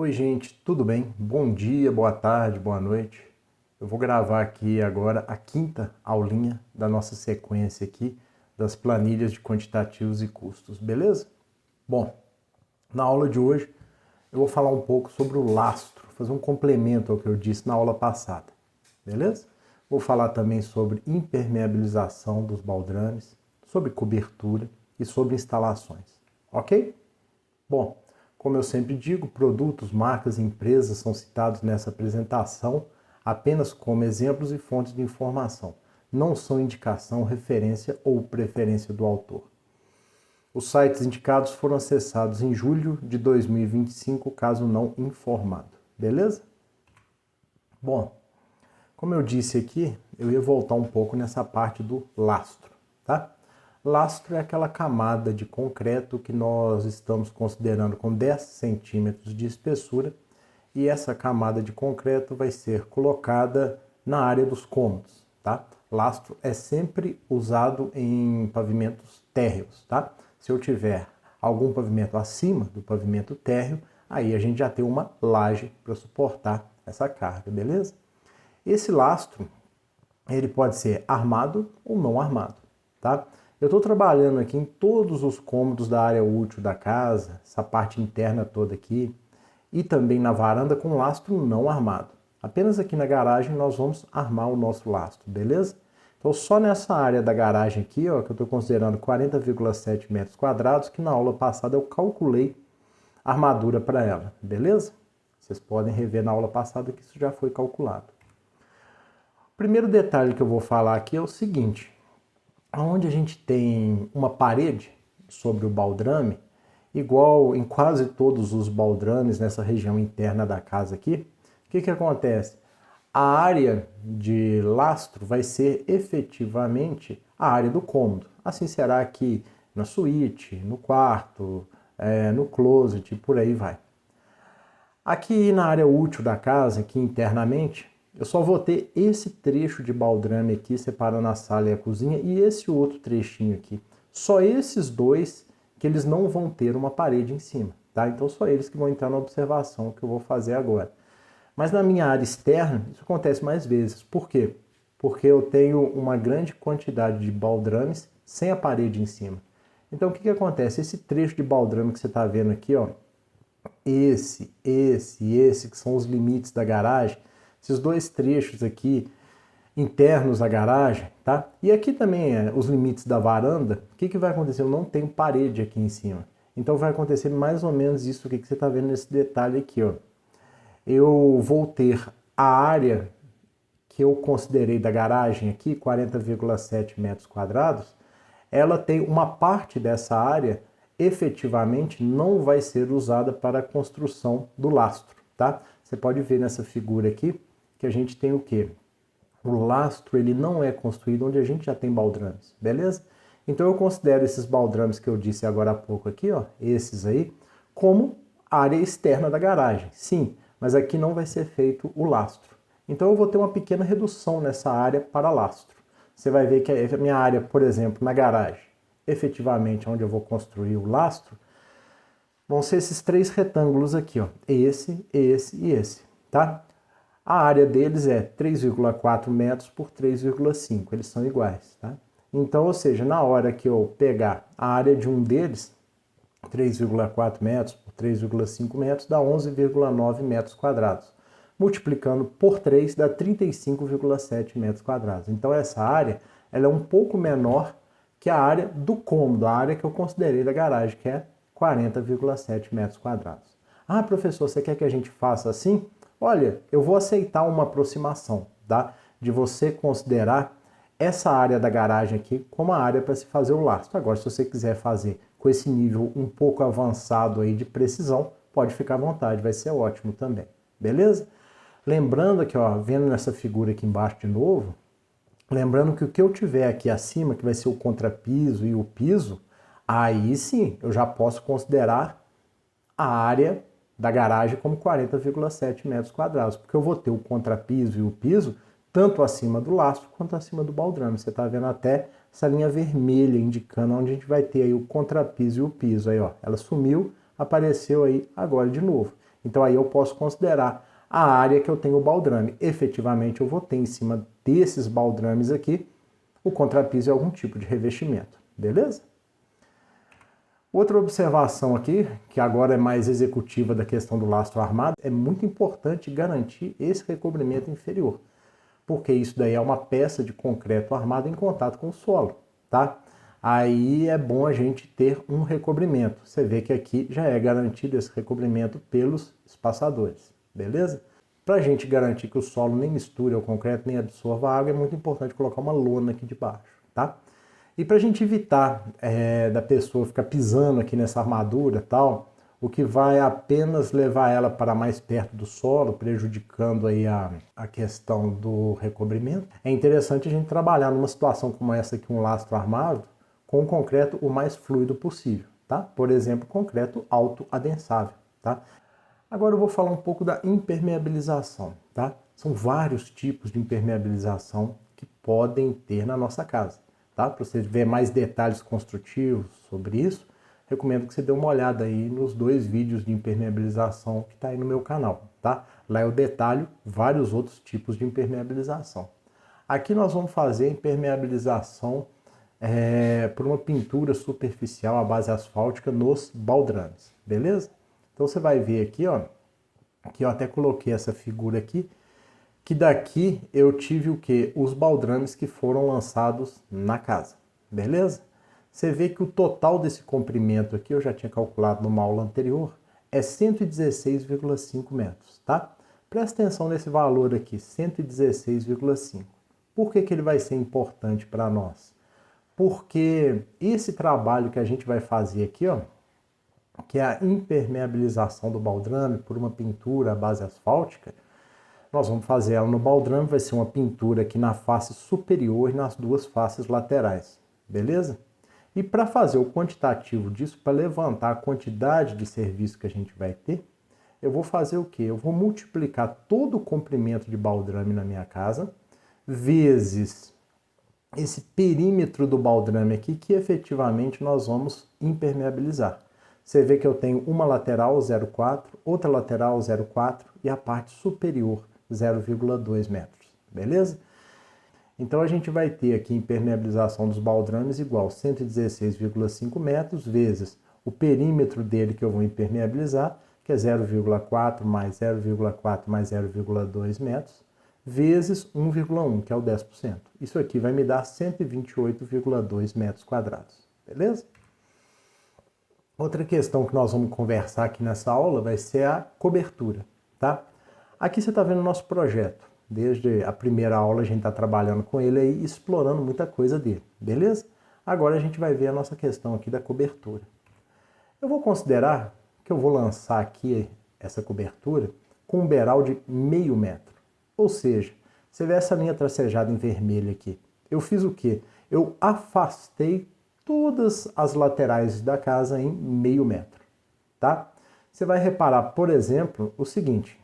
Oi gente, tudo bem? Bom dia, boa tarde, boa noite. Eu vou gravar aqui agora a quinta aulinha da nossa sequência aqui das planilhas de quantitativos e custos, beleza? Bom, na aula de hoje eu vou falar um pouco sobre o lastro, fazer um complemento ao que eu disse na aula passada, beleza? Vou falar também sobre impermeabilização dos baldrames, sobre cobertura e sobre instalações, ok? Bom, como eu sempre digo, produtos, marcas e empresas são citados nessa apresentação apenas como exemplos e fontes de informação. Não são indicação, referência ou preferência do autor. Os sites indicados foram acessados em julho de 2025, caso não informado. Beleza? Bom, como eu disse aqui, eu ia voltar um pouco nessa parte do lastro, tá? Lastro é aquela camada de concreto que nós estamos considerando com 10 centímetros de espessura e essa camada de concreto vai ser colocada na área dos cômodos, tá? Lastro é sempre usado em pavimentos térreos, tá? Se eu tiver algum pavimento acima do pavimento térreo, aí a gente já tem uma laje para suportar essa carga, beleza? Esse lastro, ele pode ser armado ou não armado, tá? Eu estou trabalhando aqui em todos os cômodos da área útil da casa, essa parte interna toda aqui, e também na varanda com lastro não armado. Apenas aqui na garagem nós vamos armar o nosso lastro, beleza? Então só nessa área da garagem aqui, ó, que eu estou considerando 40,7 metros quadrados, que na aula passada eu calculei a armadura para ela, beleza? Vocês podem rever na aula passada que isso já foi calculado. O primeiro detalhe que eu vou falar aqui é o seguinte: onde a gente tem uma parede sobre o baldrame, igual em quase todos os baldrames nessa região interna da casa aqui, o que acontece? A área de lastro vai ser efetivamente a área do cômodo. Assim será aqui na suíte, no quarto, no closet e por aí vai. Aqui na área útil da casa, aqui internamente, eu só vou ter esse trecho de baldrame aqui, separando a sala e a cozinha, e esse outro trechinho aqui. Só esses dois que eles não vão ter uma parede em cima, tá? Então só eles que vão entrar na observação que eu vou fazer agora. Mas na minha área externa, isso acontece mais vezes. Por quê? Porque eu tenho uma grande quantidade de baldrames sem a parede em cima. Então o que acontece? Esse trecho de baldrame que você está vendo aqui, ó, esse, que são os limites da garagem, esses dois trechos aqui internos da garagem, tá? E aqui também os limites da varanda. O que vai acontecer? Eu não tenho parede aqui em cima. Então vai acontecer mais ou menos isso que você está vendo nesse detalhe aqui, ó. Eu vou ter a área que eu considerei da garagem aqui, 40,7 metros quadrados, ela tem uma parte dessa área efetivamente não vai ser usada para a construção do lastro, tá? Você pode ver nessa figura aqui que a gente tem o quê? O lastro ele não é construído onde a gente já tem baldrames, beleza? Então eu considero esses baldrames que eu disse agora há pouco aqui, ó, esses aí, como área externa da garagem. Sim, mas aqui não vai ser feito o lastro. Então eu vou ter uma pequena redução nessa área para lastro. Você vai ver que a minha área, por exemplo, na garagem, efetivamente onde eu vou construir o lastro, vão ser esses três retângulos aqui, ó, esse e esse, tá? A área deles é 3,4 metros por 3,5, eles são iguais, tá? Então, ou seja, na hora que eu pegar a área de um deles, 3,4 metros por 3,5 metros, dá 11,9 metros quadrados. Multiplicando por 3 dá 35,7 metros quadrados. Então essa área ela é um pouco menor que a área do cômodo, a área que eu considerei da garagem, que é 40,7 metros quadrados. Ah, professor, você quer que a gente faça assim? Olha, eu vou aceitar uma aproximação, tá? De você considerar essa área da garagem aqui como a área para se fazer o lastro. Agora, se você quiser fazer com esse nível um pouco avançado aí de precisão, pode ficar à vontade, vai ser ótimo também, beleza? Lembrando aqui, ó, vendo nessa figura aqui embaixo de novo, lembrando que o que eu tiver aqui acima, que vai ser o contrapiso e o piso, aí sim eu já posso considerar a área da garagem como 40,7 metros quadrados, porque eu vou ter o contrapiso e o piso tanto acima do lastro quanto acima do baldrame. Você está vendo até essa linha vermelha indicando onde a gente vai ter aí o contrapiso e o piso. Aí, ó, ela sumiu, apareceu aí agora de novo. Então aí eu posso considerar a área que eu tenho o baldrame. Efetivamente eu vou ter em cima desses baldrames aqui o contrapiso e algum tipo de revestimento, beleza? Outra observação aqui, que agora é mais executiva da questão do lastro armado, é muito importante garantir esse recobrimento inferior, porque isso daí é uma peça de concreto armado em contato com o solo, tá? Aí é bom a gente ter um recobrimento. Você vê que aqui já é garantido esse recobrimento pelos espaçadores, beleza? Para a gente garantir que o solo nem misture o concreto, nem absorva a água, é muito importante colocar uma lona aqui debaixo, tá? E para a gente evitar da pessoa ficar pisando aqui nessa armadura tal, o que vai apenas levar ela para mais perto do solo, prejudicando aí a questão do recobrimento, é interessante a gente trabalhar numa situação como essa aqui, um lastro armado, com o concreto o mais fluido possível, tá? Por exemplo, concreto autoadensável, tá? Agora eu vou falar um pouco da impermeabilização, tá? São vários tipos de impermeabilização que podem ter na nossa casa, tá? Para você ver mais detalhes construtivos sobre isso, recomendo que você dê uma olhada aí nos 2 vídeos de impermeabilização que está aí no meu canal, tá? Lá eu detalho vários outros tipos de impermeabilização. Aqui nós vamos fazer a impermeabilização por uma pintura superficial à base asfáltica nos baldrames, beleza? Então você vai ver aqui, ó, que eu até coloquei essa figura aqui, que daqui eu tive o que? Os baldrames que foram lançados na casa, beleza? Você vê que o total desse comprimento aqui, eu já tinha calculado numa aula anterior, é 116,5 metros, tá? Presta atenção nesse valor aqui, 116,5. Por que ele vai ser importante para nós? Porque esse trabalho que a gente vai fazer aqui, ó, que é a impermeabilização do baldrame por uma pintura à base asfáltica, nós vamos fazer ela no baldrame, vai ser uma pintura aqui na face superior e nas 2 faces laterais, beleza? E para fazer o quantitativo disso, para levantar a quantidade de serviço que a gente vai ter, eu vou fazer o quê? Eu vou multiplicar todo o comprimento de baldrame na minha casa, vezes esse perímetro do baldrame aqui, que efetivamente nós vamos impermeabilizar. Você vê que eu tenho uma lateral 0,4, outra lateral 0,4 e a parte superior 0,2 metros, beleza? Então a gente vai ter aqui impermeabilização dos baldrames igual 116,5 metros vezes o perímetro dele que eu vou impermeabilizar, que é 0,4 mais 0,4 mais 0,2 metros, vezes 1,1, que é o 10%. Isso aqui vai me dar 128,2 metros quadrados, beleza? Outra questão que nós vamos conversar aqui nessa aula vai ser a cobertura, tá? Aqui você está vendo o nosso projeto. Desde a primeira aula a gente está trabalhando com ele aí, explorando muita coisa dele, beleza? Agora a gente vai ver a nossa questão aqui da cobertura. Eu vou considerar que eu vou lançar aqui essa cobertura com um beiral de meio metro. Ou seja, você vê essa linha tracejada em vermelho aqui. Eu fiz o quê? Eu afastei todas as laterais da casa em meio metro, tá? Você vai reparar, por exemplo, o seguinte.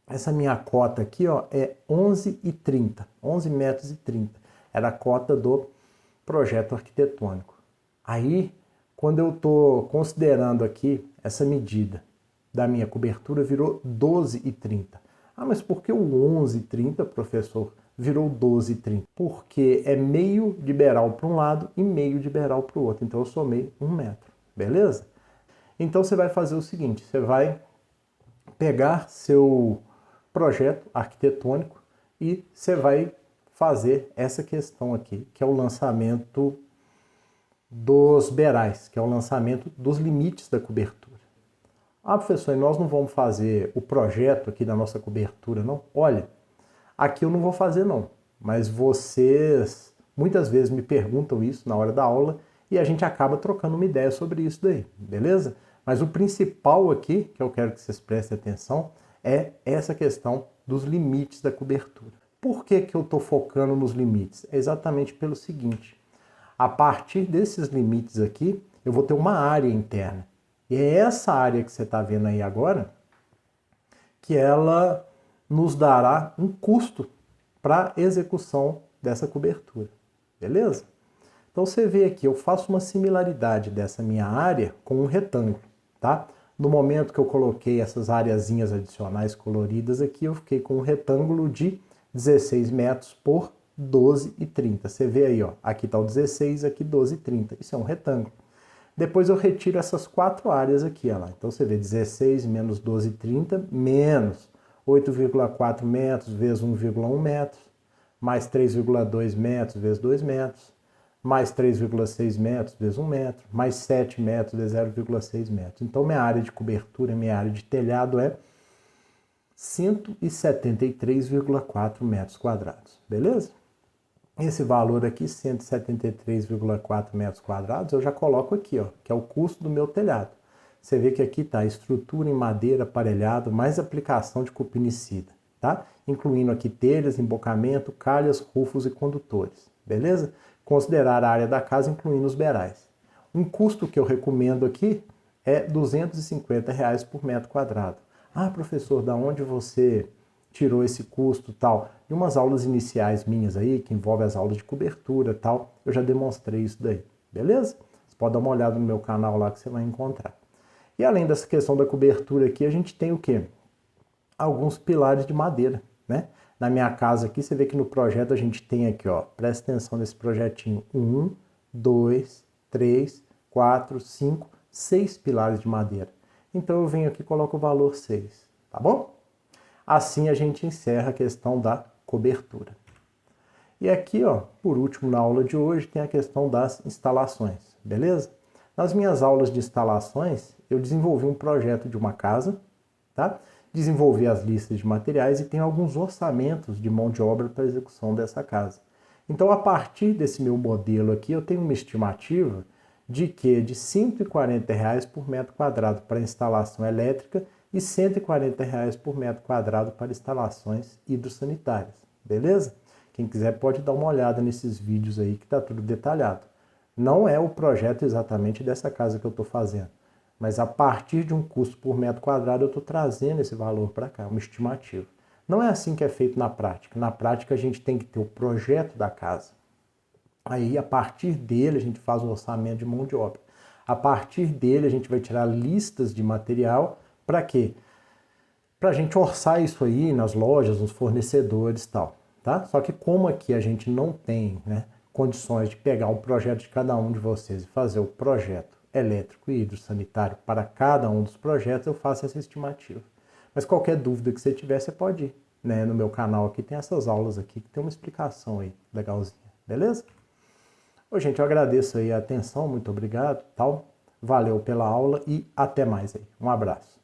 Essa minha cota aqui, ó, é 11,30, 11 metros e 30. Era a cota do projeto arquitetônico. Aí, quando eu estou considerando aqui essa medida da minha cobertura, virou 12,30. Ah, mas por que o 11,30, professor, virou 12,30? Porque é meio de beiral para um lado e meio de beiral para o outro. Então eu somei 1 metro, beleza? Então você vai fazer o seguinte, você vai pegar seu projeto arquitetônico e você vai fazer essa questão aqui, que é o lançamento dos beirais, que é o lançamento dos limites da cobertura. Ah, professor, e nós não vamos fazer o projeto aqui da nossa cobertura, não? Olha, aqui eu não vou fazer não, mas vocês muitas vezes me perguntam isso na hora da aula e a gente acaba trocando uma ideia sobre isso daí, beleza? Mas o principal aqui, que eu quero que vocês prestem atenção, é essa questão dos limites da cobertura. Por que eu estou focando nos limites? É exatamente pelo seguinte, a partir desses limites aqui, eu vou ter uma área interna. E é essa área que você está vendo aí agora, que ela nos dará um custo para execução dessa cobertura, beleza? Então você vê aqui, eu faço uma similaridade dessa minha área com um retângulo, tá? No momento que eu coloquei essas areazinhas adicionais coloridas aqui, eu fiquei com um retângulo de 16 metros por 12,30. Você vê aí, ó, aqui está o 16, aqui 12,30. Isso é um retângulo. Depois eu retiro essas 4 áreas aqui, ó lá. Então você vê 16 menos 12,30 menos 8,4 metros vezes 1,1 metros, mais 3,2 metros vezes 2 metros, mais 3,6 metros vezes 1 metro, mais 7 metros vezes 0,6 metros. Então, minha área de cobertura, minha área de telhado é 173,4 metros quadrados, beleza? Esse valor aqui, 173,4 metros quadrados, eu já coloco aqui, ó, que é o custo do meu telhado. Você vê que aqui está estrutura em madeira, aparelhado, mais aplicação de cupinicida, tá? Incluindo aqui telhas, embocamento, calhas, rufos e condutores, beleza? Considerar a área da casa, incluindo os beirais. Um custo que eu recomendo aqui é R$ 250 por metro quadrado. Ah, professor, da onde você tirou esse custo tal? E umas aulas iniciais minhas aí, que envolvem as aulas de cobertura tal, eu já demonstrei isso daí, beleza? Você pode dar uma olhada no meu canal lá que você vai encontrar. E além dessa questão da cobertura aqui, a gente tem o quê? Alguns pilares de madeira, né? Na minha casa aqui, você vê que no projeto a gente tem aqui, ó, presta atenção nesse projetinho, 1, 2, 3, 4, 5, 6 pilares de madeira. Então eu venho aqui e coloco o valor 6, tá bom? Assim a gente encerra a questão da cobertura. E aqui, ó, por último na aula de hoje, tem a questão das instalações, beleza? Nas minhas aulas de instalações, eu desenvolvi um projeto de uma casa, tá? Desenvolvi as listas de materiais e tenho alguns orçamentos de mão de obra para a execução dessa casa. Então, a partir desse meu modelo aqui, eu tenho uma estimativa de que de R$ 140 por metro quadrado para instalação elétrica e R$ 140 por metro quadrado para instalações hidrossanitárias, beleza? Quem quiser pode dar uma olhada nesses vídeos aí que está tudo detalhado. Não é o projeto exatamente dessa casa que eu estou fazendo, mas a partir de um custo por metro quadrado eu estou trazendo esse valor para cá, uma estimativa. Não é assim que é feito na prática. Na prática a gente tem que ter o projeto da casa. Aí a partir dele a gente faz o orçamento de mão de obra. A partir dele a gente vai tirar listas de material para quê? Para a gente orçar isso aí nas lojas, nos fornecedores e tal, tá? Só que como aqui a gente não tem, né, condições de pegar um projeto de cada um de vocês e fazer o projeto elétrico e hidrossanitário para cada um dos projetos, eu faço essa estimativa. Mas qualquer dúvida que você tiver, você pode ir, né? No meu canal aqui tem essas aulas aqui que tem uma explicação aí legalzinha, beleza? Ô, gente, eu agradeço aí a atenção, muito obrigado, tal. Valeu pela aula e até mais aí. Um abraço.